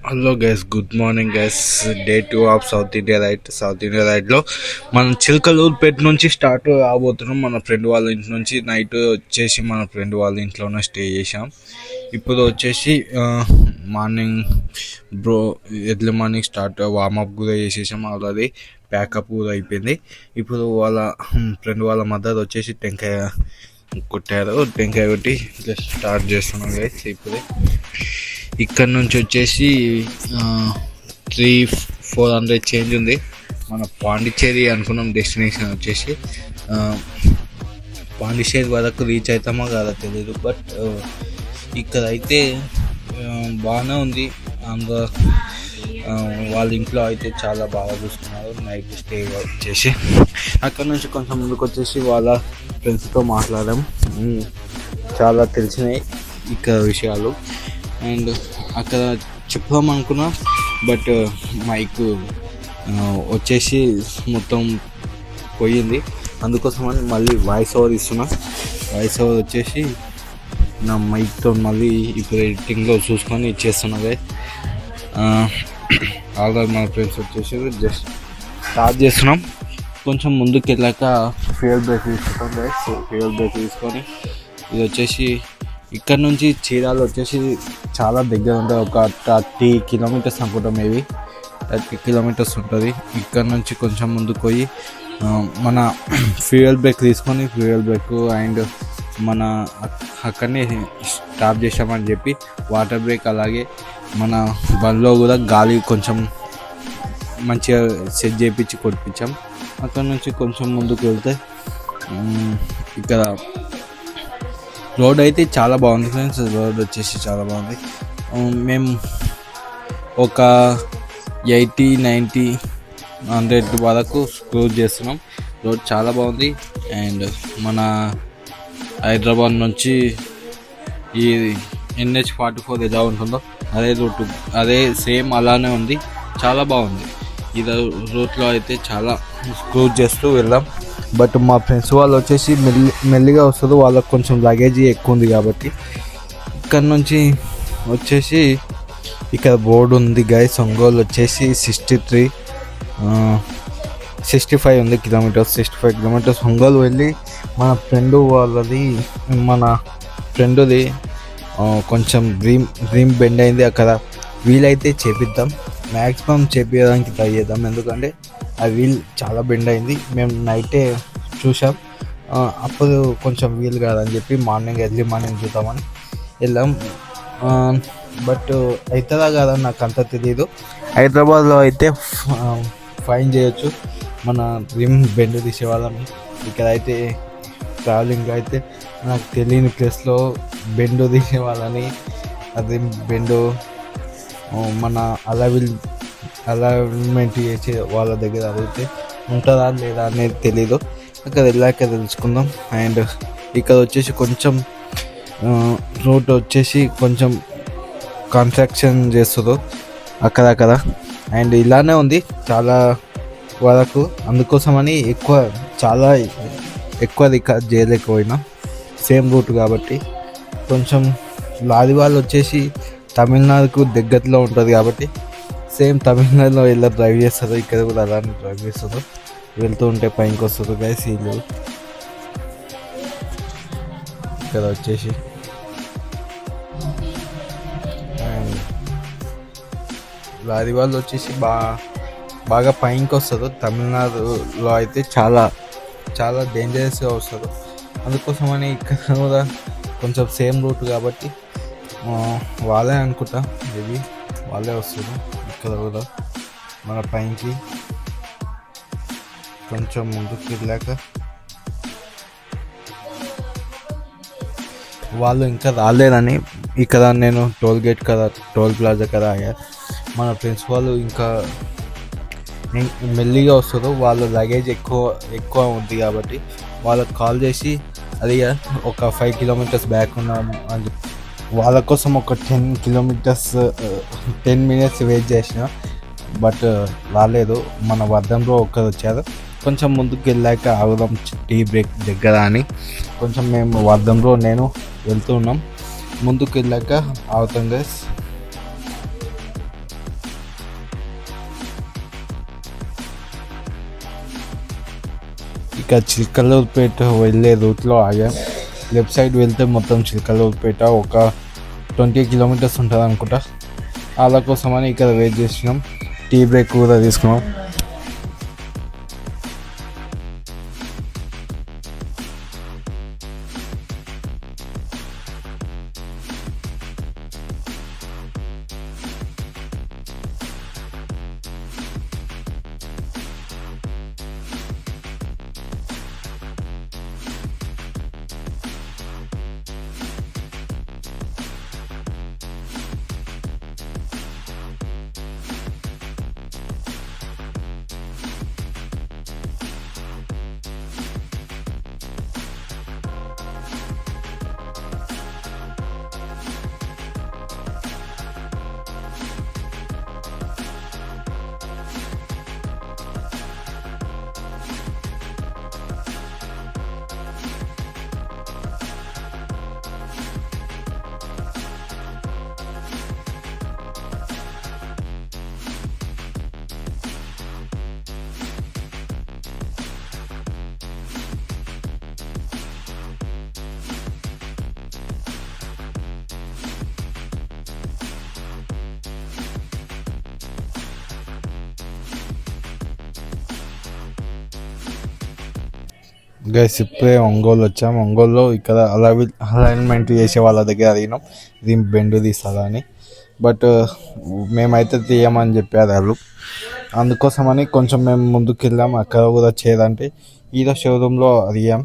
Hello guys, good morning guys. Day 2 of south India రైడ్లో మనం చిలకలూరుపేట నుంచి స్టార్ట్ అవబోతున్నాం. మన ఫ్రెండ్ వాళ్ళ ఇంటి నుంచి నైట్ వచ్చేసి మన ఫ్రెండ్ వాళ్ళ ఇంట్లోనే స్టే చేసాం. ఇప్పుడు వచ్చేసి morning bro early morning start warmup కూడా చేసేసాం. ఆల్రెడీ ప్యాకప్ కూడా అయిపోయింది. ఇప్పుడు వాళ్ళ ఫ్రెండ్ వాళ్ళ మదర్ వచ్చేసి టెంకాయ కొట్టారు. టెంకాయ కొట్టి జస్ట్ స్టార్ట్ చేస్తున్నాం గైస్. ఇప్పుడే ఇక్కడ నుంచి వచ్చేసి 300-400 చేంజ్ ఉంది. మన పాండిచ్చేరి అనుకున్నాం డెస్టినేషన్ వచ్చేసి. పాండిచ్చేరి వరకు రీచ్ అవుతామో కాదో తెలియదు. బట్ ఇక్కడ అయితే బాగానే ఉంది. అందులో వాళ్ళ ఇంట్లో అయితే చాలా బాగా చూసుకున్నారు. నైట్ స్టే వచ్చేసి అక్కడ నుంచి కొంచెం ముందుకు వచ్చేసి వాళ్ళ ఫ్రెండ్స్తో మాట్లాడడం, చాలా తెలిసినాయి ఇక్కడ విషయాలు. అండ్ అక్కడ చెప్దాం అనుకున్నా, బట్ మైక్ వచ్చేసి మొత్తం పోయింది. అందుకోసమని మళ్ళీ వాయిస్ ఓవర్ ఇస్తున్నా. వాయిస్ ఓవర్ వచ్చేసి నా మైక్తో మళ్ళీ ఇప్పుడు ఎడిటింగ్లో చూసుకొని ఇచ్చేస్తున్నా. ఆల్రెడీ మన ఫ్రెండ్స్ వచ్చేసి జస్ట్ స్టార్ట్ చేస్తున్నాం. కొంచెం ముందుకు వెళ్ళాక ఫ్యూయల్ బ్రేక్ తీసుకుంటాం గైస్. ఫ్యూయల్ బ్రేక్ తీసుకొని ఇది వచ్చేసి ఇక్కడ నుంచి చీరాలు వచ్చేసి చాలా దగ్గర ఉంటుంది. ఒక 30 కిలోమీటర్స్ అనుకుంటా, మేబీ 30 కిలోమీటర్స్ ఉంటుంది. ఇక్కడ నుంచి కొంచెం ముందుకు పోయి మన ఫ్యూయల్ బ్రేక్ తీసుకొని ఫ్యూయల్ బ్రేక్ అండ్ మన అక్కడనే స్టాప్ చేసామని చెప్పి వాటర్ బ్రేక్, అలాగే మన బండ్లో కూడా గాలి కొంచెం మంచిగా సెట్ చేయించి కొట్టించాం. అక్కడ నుంచి కొంచెం ముందుకు వెళ్తే ఇక్కడ రోడ్ అయితే చాలా బాగుంది ఫ్రెండ్స్. రోడ్ వచ్చేసి చాలా బాగుంది. మేము ఒక 80-90-100 వరకు క్రూజ్ చేస్తున్నాం. రోడ్ చాలా బాగుంది. అండ్ మన హైదరాబాద్ నుంచి ఈ NH-44 ఎలా ఉంటుందో అదే రూట్, అదే సేమ్ అలానే ఉంది. చాలా బాగుంది. ఈ రూట్లో అయితే చాలా క్రూజ్ చేస్తూ వెళ్దాం. బట్ మా ఫ్రెండ్స్ వాళ్ళు వచ్చేసి మెల్లిగా వస్తారు. వాళ్ళకి కొంచెం లగేజ్ ఎక్కువ ఉంది కాబట్టి. ఇక్కడ నుంచి వచ్చేసి ఇక్కడ బోర్డు ఉంది గైస్. ఒంగోలు వచ్చేసి 65 ఉంది కిలోమీటర్స్. 65 కిలోమీటర్స్ ఒంగోలు వెళ్ళి మన ఫ్రెండుది కొంచెం డ్రీమ్ బెండ్ అయింది. అక్కడ వీలైతే చేపిద్దాం, మ్యాక్సిమం చేపించడానికి ట్రై చేద్దాం. ఎందుకంటే ఆ వీల్ చాలా బెండ్ అయింది. మేము నైటే చూసాం, అప్పుడు కొంచెం వీలు కాదని చెప్పి ఎర్లీ మార్నింగ్ చూద్దామని వెళ్ళాం. బట్ అవుతుందా కాదా నాకు అంత తెలియదు. హైదరాబాద్లో అయితే ఫైన్ చేయొచ్చు మన రిమ్ బెండ్ తీసేవాళ్ళని. ఇక్కడ అయితే ట్రావెలింగ్ అయితే నాకు తెలియని ప్లేస్లో బెండు తీసేవాళ్ళని, అది బెండు మన అలైన్మెంట్ చేసే వాళ్ళ దగ్గర అడిగితే ఉంటుందా లేదా అనేది తెలీదు. అక్కడ వెళ్ళాక తెలుసుకుందాం. అండ్ ఇక్కడ వచ్చేసి కొంచెం రోడ్ వచ్చేసి కొంచెం కన్స్ట్రక్షన్ చేస్తారు అక్కడక్కడ. అండ్ ఇలానే ఉంది చాలా వరకు. అందుకోసమని చాలా ఎక్కువ రికార్డ్ చేయలేకపోయినా, సేమ్ రూట్ కాబట్టి. కొంచెం లారీ వాళ్ళు వచ్చేసి తమిళనాడుకు దగ్గరలో ఉంటుంది కాబట్టి సేమ్ తమిళనాడులో ఇలా డ్రైవ్ చేస్తారు. ఇక్కడ కూడా అలానే డ్రైవ్ చేస్తారు. వెళ్తూ ఉంటే పైకి వస్తుంది గైస్. వీళ్ళు ఇక్కడ వచ్చేసి లారీ వాళ్ళు వచ్చేసి బాగా పైకి వస్తారు. తమిళనాడులో అయితే చాలా చాలా డేంజరస్గా వస్తారు. అందుకోసమని ఇక్కడ కూడా కొంచెం సేమ్ రూట్ కాబట్టి వాళ్ళే అనుకుంటా, మేబీ వాళ్ళే వస్తారు. ఇక్కడ కూడా మన పైకి కొంచెం ముందుకు వెళ్ళాక వాళ్ళు ఇంకా రాలేదని, ఇక్కడ నేను టోల్ గేట్ కదా, టోల్ ప్లాజా కదా మన ఫ్రెండ్స్ వాళ్ళు ఇంకా మెల్లిగా వస్తారు. వాళ్ళ లగేజ్ ఎక్కువ ఉంది కాబట్టి వాళ్ళకి కాల్ చేసి అది ఒక 5 కిలోమీటర్స్ బ్యాక్ ఉన్నాం అని వాళ్ళ కోసం ఒక 10 మినిట్స్ వెయిట్ చేసిన. బట్ రాలేదు. మన వర్ధంలో ఒకరు వచ్చారు. కొంచెం ముందుకు వెళ్ళాక ఆగుదాం టీ బ్రేక్ దగ్గర అని కొంచెం మేము వర్ధంలో నేను వెళ్తూ ఉన్నాం. ముందుకు వెళ్ళాక ఆగుతాం గైస్. ఇక చిలకలూరుపేట వెళ్ళే రూట్లో ఆగాం. లెఫ్ట్ సైడ్ వెళ్తే మొత్తం చిలకలూరుపేట ఒక 20 కిలోమీటర్స్ ఉంటుంది అనుకుంటా. వాళ్ళ కోసమని ఇక్కడ వెయిట్ చేసినాం. టీ బ్రేక్ కూడా తీసుకున్నాం. గైస్ ఇప్పుడే ఒంగోలు వచ్చాం. ఒంగోలులో ఇక్కడ అలైన్మెంట్ చేసే వాళ్ళ దగ్గర అడిగినాం దీని బెండు తీస్తుందా అని. బట్ మేమైతే తీయమని చెప్పారు వాళ్ళు. అందుకోసమని కొంచెం మేము ముందుకు వెళ్ళాం. అక్కడ కూడా చేయదంటే ఈదో షోరూంలో అడిగాం.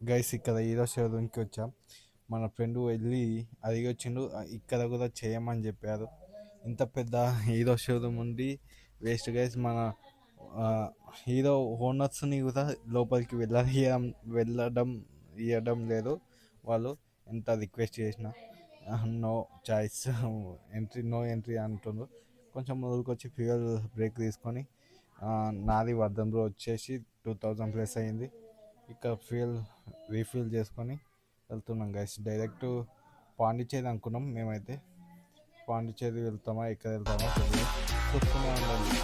గైస్ ఇక్కడ హీరో షోరూమ్కి వచ్చాం. మన ఫ్రెండ్ వెళ్ళి అడిగి వచ్చిండు, ఇక్కడ కూడా చేయమని చెప్పారు. ఇంత పెద్ద హీరో షోరూమ్ ఉంది వేస్ట్ గైస్. మన హీరో ఓనర్స్ని కూడా లోపలికి ఇవ్వడం లేదు. వాళ్ళు ఎంత రిక్వెస్ట్ చేసినా నో చాయిస్, నో ఎంట్రీ అంటుండ్రు. కొంచెం ముందుకు వచ్చి ఫ్యూయల్ బ్రేక్ తీసుకొని నాది వర్ధంలో వచ్చేసి 2000+ అయింది. ఇక్కడ ఫ్యూయల్ రీఫిల్ చేసుకొని వెళ్తున్నాం గైస్. డైరెక్ట్ పాండిచ్చేరి అనుకున్నాం మేమైతే. పాండిచ్చేరి వెళ్తామా ఎక్కడ వెళ్తామో తెలియదు, చూస్తూనే ఉండాలి.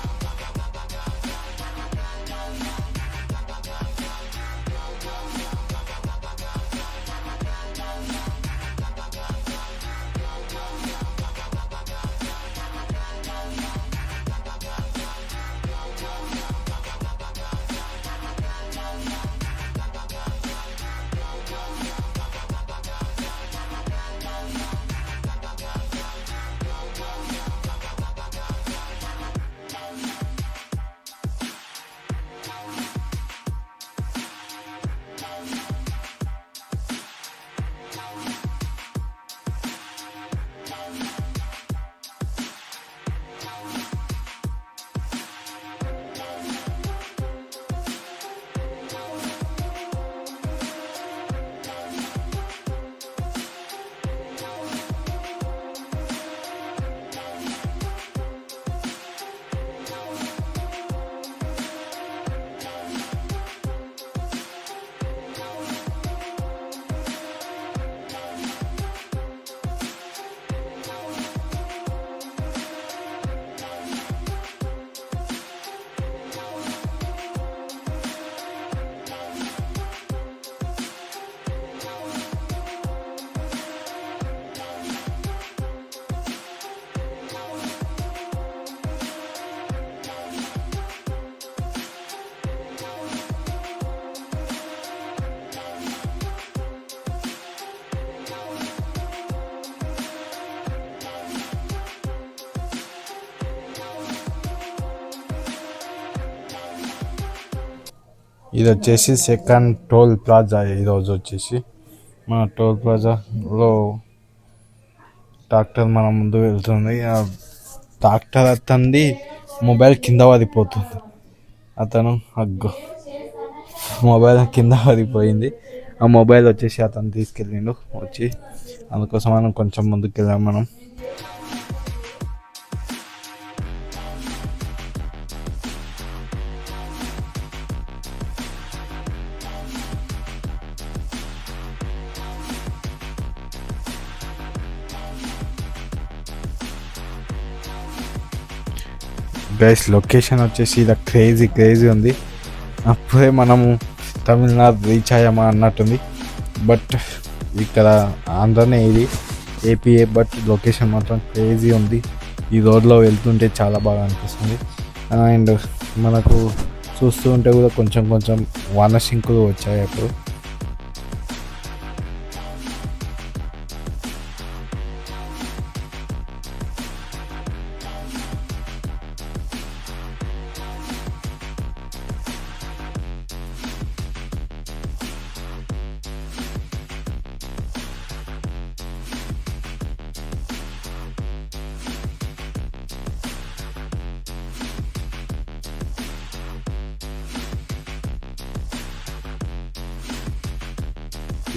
ఇది వచ్చేసి సెకండ్ టోల్ ప్లాజా. ఈరోజు వచ్చేసి మన టోల్ ప్లాజాలో ట్రాక్టర్ మన ముందు వెళ్తుంది. ఆ ట్రాక్టర్ అతనిది మొబైల్ కింద పడిపోతుంది. అతను మొబైల్ కింద పడిపోయింది. ఆ మొబైల్ వచ్చేసి అతను తీసుకెళ్ళిండు వచ్చి. అందుకోసం మనం కొంచెం ముందుకు వెళ్ళాం. మనం గైస్ లొకేషన్ వచ్చేసి ఇలా క్రేజీ ఉంది. అప్పుడే మనము తమిళనాడు రీచ్ అయ్యామా అన్నట్టుంది. బట్ ఇక్కడ ఆంధ్రనే, ఇది ఏపీఏ. బట్ లొకేషన్ మాత్రం క్రేజీ ఉంది. ఈ రోడ్లో వెళ్తుంటే చాలా బాగా అనిపిస్తుంది. అండ్ మనకు చూస్తూ ఉంటే కూడా కొంచెం వానశింకులు వచ్చాయి అప్పుడు.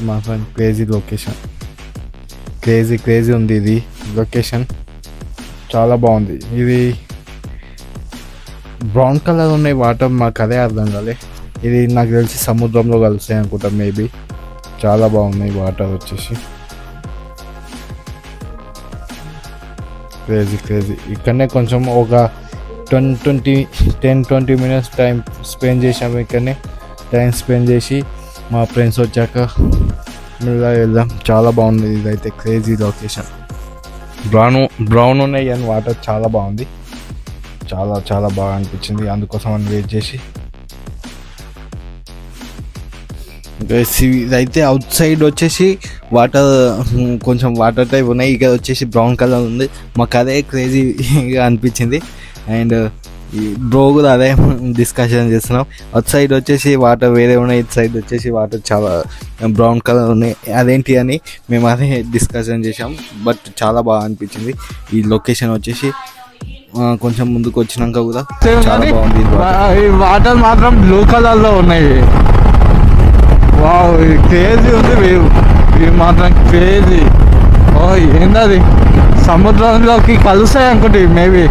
మాత్రం క్రేజీ లొకేషన్, క్రేజీ ఉంది. ఇది లొకేషన్ చాలా బాగుంది. ఇది బ్రౌన్ కలర్ ఉన్నాయి వాటర్, మాకు అదే అర్థం కాలే. ఇది నాకు తెలిసి సముద్రంలో కలుస్తాయి అనుకుంటా మేబీ. చాలా బాగున్నాయి వాటర్ వచ్చేసి. క్రేజీ. ఇక్కడనే కొంచెం ఒక 10-20 మినిట్స్ టైం స్పెండ్ చేసాము. ఇక్కడనే టైం స్పెండ్ చేసి మా ఫ్రెండ్స్ వచ్చాక మెల్లగా వెళ్దాం. చాలా బాగుంది. ఇదైతే క్రేజీ లొకేషన్. బ్రౌన్ ఉన్నాయి కానీ వాటర్ చాలా బాగుంది. చాలా బాగా అనిపించింది. అందుకోసం అని వెయిట్ చేసి ఇదైతే అవుట్ సైడ్ వచ్చేసి కొంచెం వాటర్ టైప్ ఉన్నాయి. ఇక్కడ వచ్చేసి బ్రౌన్ కలర్ ఉంది. మాకు అదే క్రేజీగా అనిపించింది. అండ్ ఈ బ్రో కూడా అదే డిస్కషన్ చేస్తున్నాం. అటు సైడ్ వచ్చేసి వాటర్ వేరే ఉన్నాయి, ఇటు సైడ్ వచ్చేసి వాటర్ చాలా బ్రౌన్ కలర్ ఉన్నాయి. అదేంటి అని మేము అదే డిస్కషన్ చేసాం. బట్ చాలా బాగా అనిపించింది. ఈ లొకేషన్ వచ్చేసి కొంచెం ముందుకు వచ్చినాక కూడా చాలా బాగుంది. ఈ వాటర్ మాత్రం బ్లూ కలర్లో ఉన్నాయి. వావ్, ఇది క్రేజీ ఉంది. ఇవి మాత్రం క్రేజీ. ఓ ఏంటది, సముద్రంలోకి కలుస్తాయి అనుకుంటే మేబీ.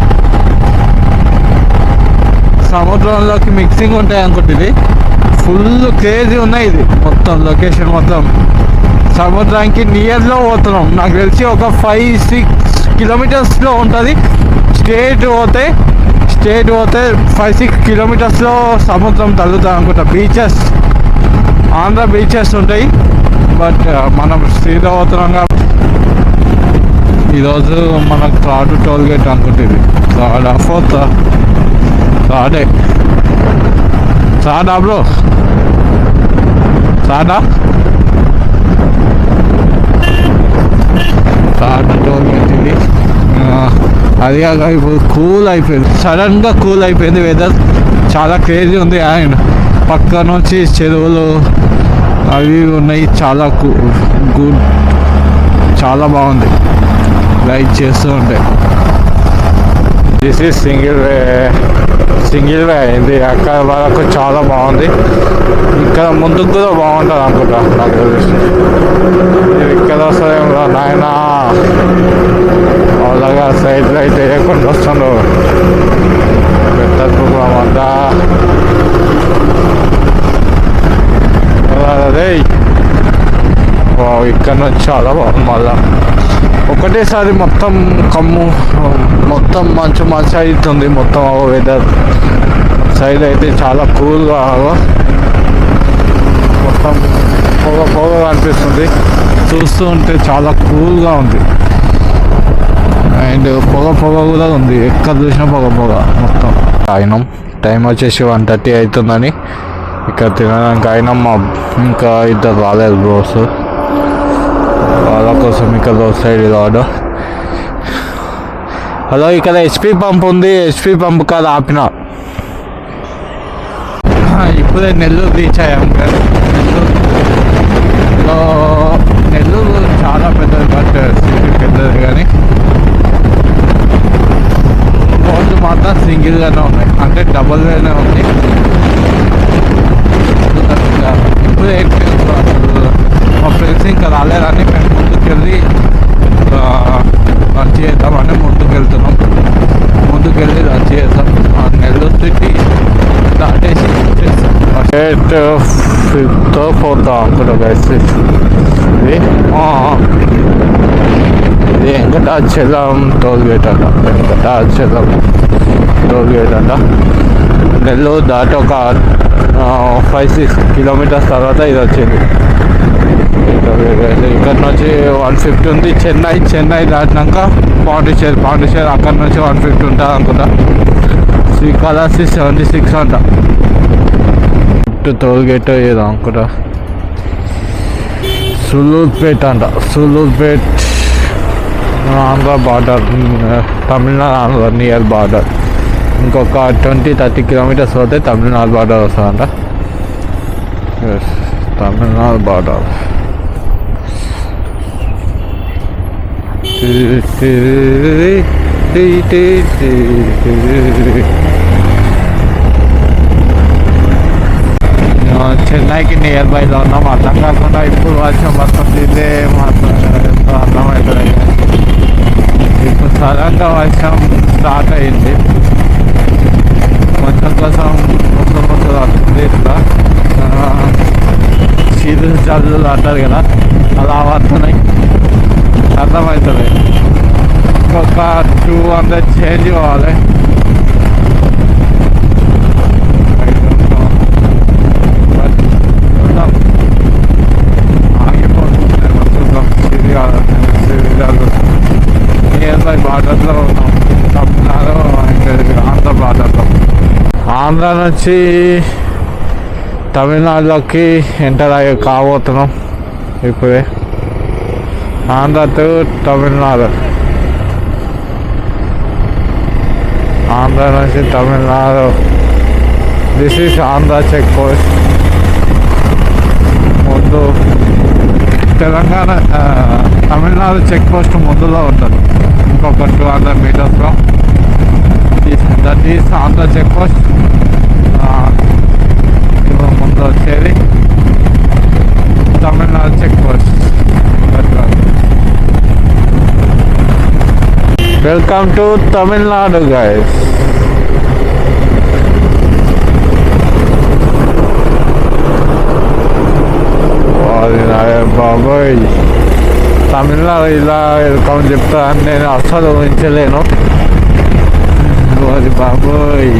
సముద్రంలోకి మిక్సింగ్ ఉంటాయి అనుకుంటే. ఇది ఫుల్ క్రేజీ ఉన్నాయి. ఇది మొత్తం లొకేషన్ మొత్తం సముద్రానికి నియర్లో పోతున్నాం. నాకు తెలిసి ఒక 5-6 కిలోమీటర్స్లో ఉంటుంది. స్టేట్ పోతే 5-6 కిలోమీటర్స్లో సముద్రం తగ్గుతుంది అనుకుంటా. బీచెస్, ఆంధ్ర బీచెస్ ఉంటాయి. బట్ మనం సీదా పోతున్నాం కాబట్టి ఈరోజు మనకు థర్డ్ టోల్ గేట్ అనుకుంటుంది. థర్డా బ్రో, థర్డ్ టోల్ గేట్ ఇది. అది కాక ఇప్పుడు కూల్ అయిపోయింది, సడన్గా కూల్ అయిపోయింది. వెదర్ చాలా క్రేజీ ఉంది. అండ్ పక్క నుంచి చెరువులు అవి ఉన్నాయి. చాలా గుడ్, చాలా బాగుంది రైడ్ చేస్తూ ఉంటే. దిస్ ఈజ్ సింగిల్ వే అయింది. అక్కడ వరకు చాలా బాగుంది. ఇక్కడ ముందుకు కూడా బాగుంటుంది అనుకుంటా నాకు తెలిసి. ఇక్కడ వస్తాయేమో నాయనా, అలాగా సైడ్లో అయితే వేయకుండా వస్తుండ్రు. పెద్ద ప్రోగ్రామ్ అంతా అదే. ఇక్కడ నుంచి చాలా బాగుంది. మళ్ళా ఒకటేసారి మొత్తం మంచు అవుతుంది. మొత్తం వెదర్ సైడ్ అయితే చాలా కూల్గా, మొత్తం పొగగా అనిపిస్తుంది. చూస్తూ ఉంటే చాలా కూల్గా ఉంది. అండ్ పొగ కూడా ఉంది. ఎక్కడ చూసినా పొగ మొత్తం. అయినాం, టైం వచ్చేసి 1:30 అవుతుందని ఇక్కడ తినడానికి అయినాం. ఇంకా ఇద్దరు రాలేదు బ్రోస్, వాళ్ళ కోసం ఇక్కడ రోడ్ సైడ్ ఆర్డర్. హలో, ఇక్కడ HP పంప్ ఉంది. HP పంప్ కాదు ఆపిన. ఇప్పుడే నెల్లూరు రీచ్ అయ్యాం కదా. నెల్లూరు చాలా పెద్దది, బట్ సిటీ పెద్దది కానీ రోడ్లు మాత్రం సింగిల్గానే ఉన్నాయి, అంటే డబుల్ వేనే ఉంది. ఇప్పుడు అసలు మా ఫ్రెండ్స్ ఇంకా రాలేదని మేము ముందుకెళ్ళి లంచ్ చేద్దామని ముందుకెళ్తున్నాం. ముందుకెళ్ళి లంచ్ చేద్దాం. నెల్లూరు సిటీ దాటేసి వచ్చేస్తాం. 5th 4th అనుకుంటా గైస్. ఇది వెంకటాచలం టోల్గేట్ అంట. వెంకటాచలం టోల్గేట్ అంట. నెల్లూరు దాటి ఒక 5-6 కిలోమీటర్స్ తర్వాత ఇది వచ్చింది. ఇక్కడ నుంచి 150 ఉంది. చెన్నై దాటినాక పాండిచేరి అక్కడ నుంచి 150 ఉంటుంది అనుకుంటా. శ్రీకాళహస్తి 76 అంట. టోల్గేట్ ఏదో అనుకుంటా. సులూర్పేట్ అంట. Sullurpet Andhra border, Tamil Nadu Andhra near border. ఇంకొక 20-30 కిలోమీటర్స్ పోతే తమిళనాడు బార్డర్ వస్తుందంట. తమిళనాడు బార్డర్. చెన్నైకి నియర్ బైలో ఉన్నాం. అర్థం కాకుండా ఇప్పుడు వర్షం పడుతుంది. ఇదే మాత్రం అర్థమవుతుంది. ఇప్పుడు సడన్గా వర్షం స్టార్ట్ అయింది. కొంచెం వస్తుంది. ఇట్లా శీతలు చల్లులు అంటారు కదా, అలా వస్తున్నాయి. అర్థమవుతుంది. ఇంకొక 200 చేంజ్ కావాలి. నియర్ బై బార్డర్లో ఉన్నాం. తమిళనాడు ఆంధ్ర బార్డర్లో. ఆంధ్ర నుంచి తమిళనాడులోకి ఎంటర్ కాబోతున్నాం ఇప్పుడే. ఆంధ్ర టు తమిళనాడు. ఆంధ్ర నుంచి Tamil Nadu. This is Andhra check post. ముందు తెలంగాణ తమిళనాడు చెక్ పోస్ట్ ముందులో ఉంటుంది. ఇంకొక 200 మీటర్స్లో that is Andhra check post. ముందు వచ్చేది Tamil Nadu check post. Welcome to Tamil Nadu guys. బాబోయ్, తమిళనాడు ఇలా వెల్కమ్ చెప్తా అని నేను అస్సలు ఊహించలేను. అది బాబోయ్,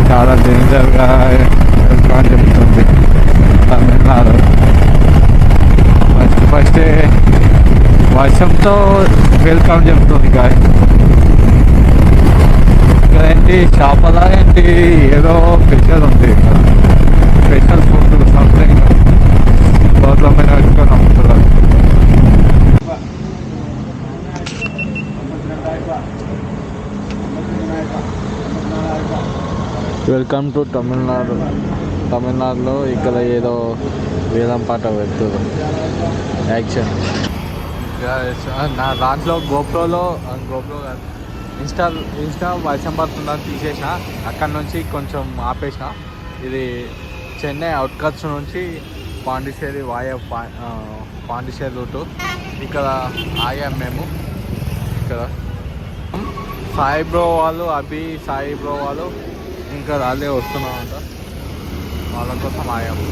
చాలా డేంజర్గా వెల్కమ్ చెప్తుంది తమిళనాడు. ఫస్ట్ వర్షంతో వెల్కమ్ చెప్తుంది గాయ్. ఇక్కడ ఏంటి చేపల ఏంటి ఏదో స్పెషల్ ఉంది. స్పెషల్ ఫుడ్ సంథింగ్ రోడ్ల మీద పెట్టుకొని అమ్ముతున్నారు. Welcome to Tamil Nadu. తమిళనాడులో ఇక్కడ ఏదో వేలం పాట పెడుతుంది. యాక్షన్ నా దాంట్లో గోప్రోలో ఇన్స్టా వర్షం పడుతుందని తీసేసిన. అక్కడ నుంచి కొంచెం ఆపేసిన. ఇది చెన్నై అవుట్కట్స్ నుంచి పాండిచేరి పాండిచేరి రూటు. ఇక్కడ ఆగాం మేము. ఇక్కడ సాయి బ్రో వాళ్ళు ఇంకా రాలే వస్తున్నామంట. వాళ్ళ కోసం ఆగాము.